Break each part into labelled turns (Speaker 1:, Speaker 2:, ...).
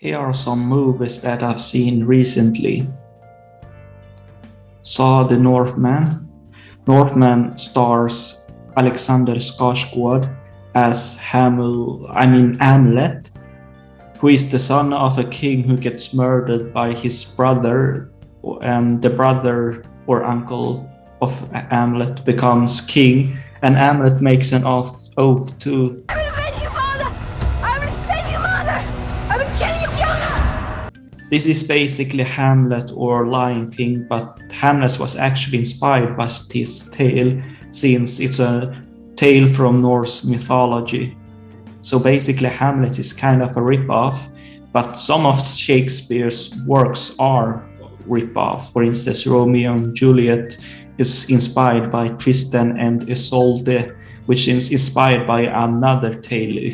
Speaker 1: Here are some movies that I've seen recently. Saw The Northman. Northman stars Alexander Skarsgård as Hamlet, who is the son of a king who gets murdered by his brother, and the brother or uncle of Hamlet becomes king, and Hamlet makes an oath to
Speaker 2: I will avenge you, father! I will save you, mother! I will kill you, Fiona!
Speaker 1: This is basically Hamlet or Lion King, but Hamlet was actually inspired by his tale, since it's a tale from Norse mythology. So basically Hamlet is kind of a rip-off, but some of Shakespeare's works are rip-off. For instance, Romeo and Juliet is inspired by Tristan and Isolde, which is inspired by another tale,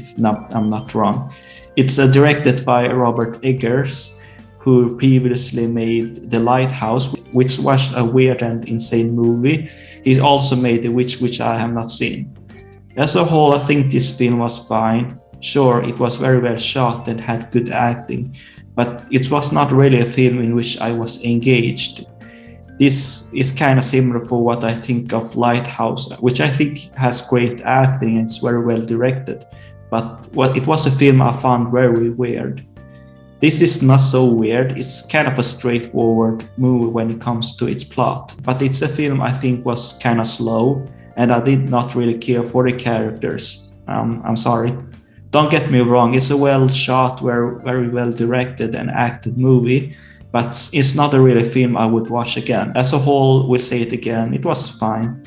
Speaker 1: I'm not wrong. It's directed by Robert Eggers, who previously made The Lighthouse, which was a weird and insane movie. He also made The Witch, which I have not seen. As a whole, I think this film was fine. Sure, it was very well shot and had good acting, but it was not really a film in which I was engaged. This is kind of similar for what I think of Lighthouse, which I think has great acting and it's very well directed, but it was a film I found very weird. This is not so weird, it's kind of a straightforward movie when it comes to its plot, but it's a film I think was kind of slow, and I did not really care for the characters. I'm sorry. Don't get me wrong, it's a well shot, very well directed and acted movie, but it's not a really film I would watch again. As a whole, we'll say it again, it was fine.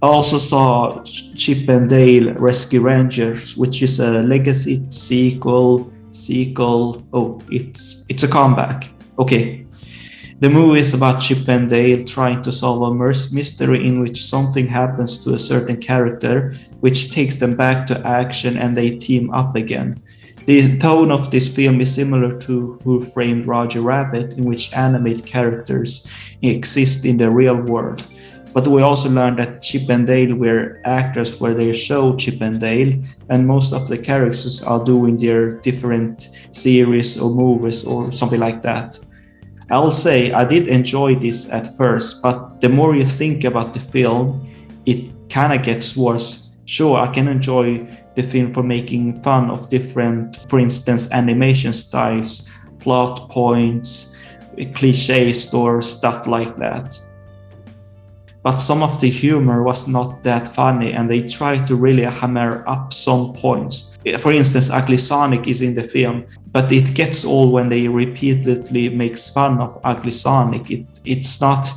Speaker 1: I also saw Chip and Dale Rescue Rangers, which is a legacy sequel. Oh, it's a comeback. Okay. The movie is about Chip and Dale trying to solve a mystery in which something happens to a certain character, which takes them back to action and they team up again. The tone of this film is similar to Who Framed Roger Rabbit, in which animated characters exist in the real world. But we also learned that Chip and Dale were actors for their show Chip and Dale, and most of the characters are doing their different series or movies or something like that. I'll say I did enjoy this at first, but the more you think about the film, it kind of gets worse. Sure, I can enjoy the film for making fun of different, for instance, animation styles, plot points, cliches or stuff like that. But some of the humor was not that funny, and they tried to really hammer up some points. For instance, Ugly Sonic is in the film, but it gets old when they repeatedly makes fun of Ugly Sonic. It's not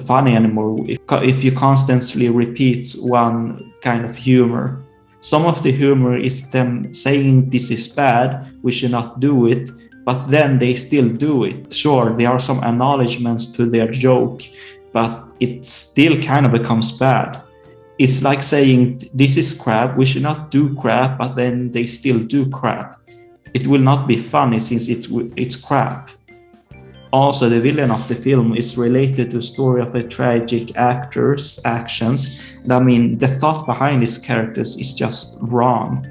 Speaker 1: funny anymore if you constantly repeat one kind of humor. Some of the humor is them saying this is bad, we should not do it, but then they still do it. Sure, there are some acknowledgements to their joke, but it still kind of becomes bad. It's like saying this is crap, we should not do crap, but then they still do crap. It will not be funny since it's crap. Also, the villain of the film is related to the story of a tragic actor's actions. And I mean, the thought behind these characters is just wrong.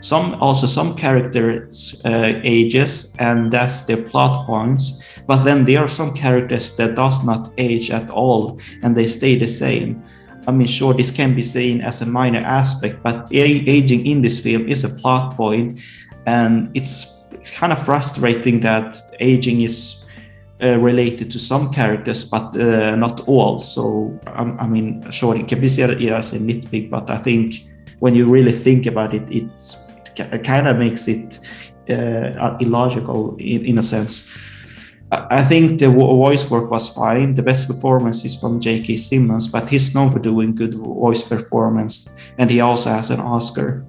Speaker 1: Some characters ages, and that's their plot points. But then there are some characters that does not age at all, and they stay the same. I mean, sure, this can be seen as a minor aspect, but aging in this film is a plot point, and it's kind of frustrating that aging is related to some characters, but not all. So, I mean, sure, it can be said as a nitpick, but I think when you really think about it, it kind of makes it illogical in a sense. I think the voice work was fine. The best performance is from J.K. Simmons, but he's known for doing good voice performance, and he also has an Oscar.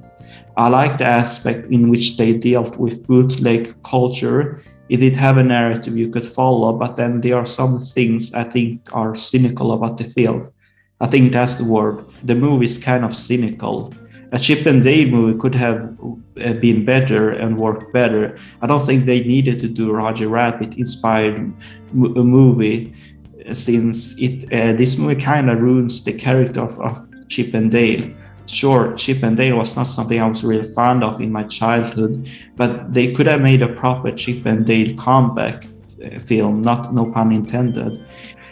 Speaker 1: I like the aspect in which they dealt with bootleg culture. It did have a narrative you could follow, but then there are some things I think are cynical about the film. I think that's the word. The movie is kind of cynical. A Chip and Dale movie could have been better and worked better. I don't think they needed to do Roger Rabbit inspired movie, since this movie kind of ruins the character of Chip and Dale. Sure, Chip and Dale was not something I was really fond of in my childhood, but they could have made a proper Chip and Dale comeback film, not no pun intended,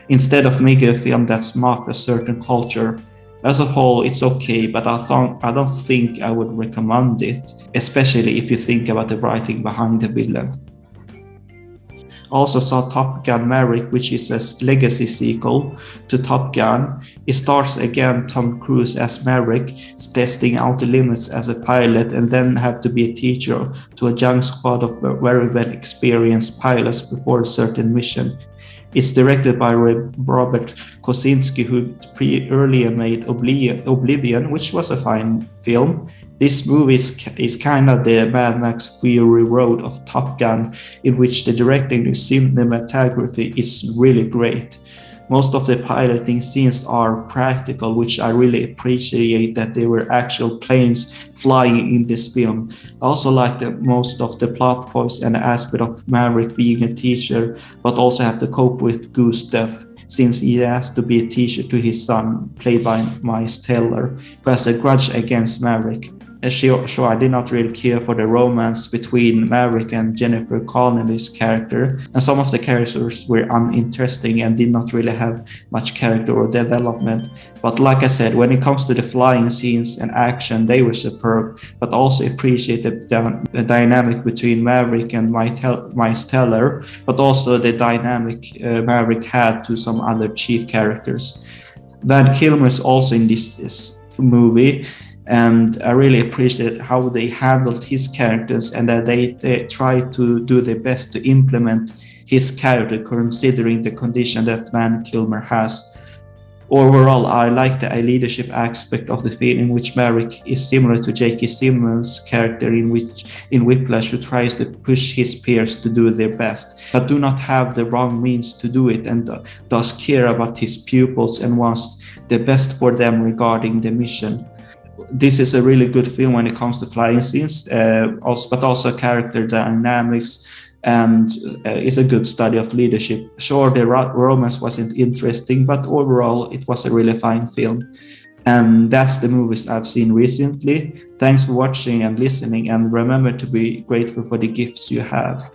Speaker 1: instead of making a film that's mocked a certain culture. As a whole, it's okay, but I don't think I would recommend it, especially if you think about the writing behind the villain. Also saw Top Gun Maverick, which is a legacy sequel to Top Gun. It stars again Tom Cruise as Maverick, testing out the limits as a pilot, and then have to be a teacher to a young squad of very well experienced pilots before a certain mission. It's directed by Robert Kosinski, who earlier made Oblivion, which was a fine film. This movie is kind of the Mad Max Fury Road of Top Gun, in which the directing and cinematography is really great. Most of the piloting scenes are practical, which I really appreciate that there were actual planes flying in this film. I also like most of the plot points and the aspect of Maverick being a teacher, but also have to cope with Goose death, since he has to be a teacher to his son, played by Miles Teller, who has a grudge against Maverick. Sure, I did not really care for the romance between Maverick and Jennifer Connelly's character, and some of the characters were uninteresting and did not really have much character or development. But like I said, when it comes to the flying scenes and action, they were superb, but also appreciate the dynamic between Maverick and Miles Teller, but also the dynamic Maverick had to some other chief characters. Val Kilmer is also in this movie, and I really appreciate how they handled his characters and that they tried to do their best to implement his character considering the condition that Van Kilmer has. Overall, I like the leadership aspect of the film, in which Maverick is similar to J.K. Simmons' character in Whiplash, who tries to push his peers to do their best, but do not have the wrong means to do it, and does care about his pupils and wants the best for them regarding the mission. This is a really good film when it comes to flying scenes, but also character dynamics, and it's a good study of leadership. Sure, the romance wasn't interesting, but overall it was a really fine film. And that's the movies I've seen recently. Thanks for watching and listening, and remember to be grateful for the gifts you have.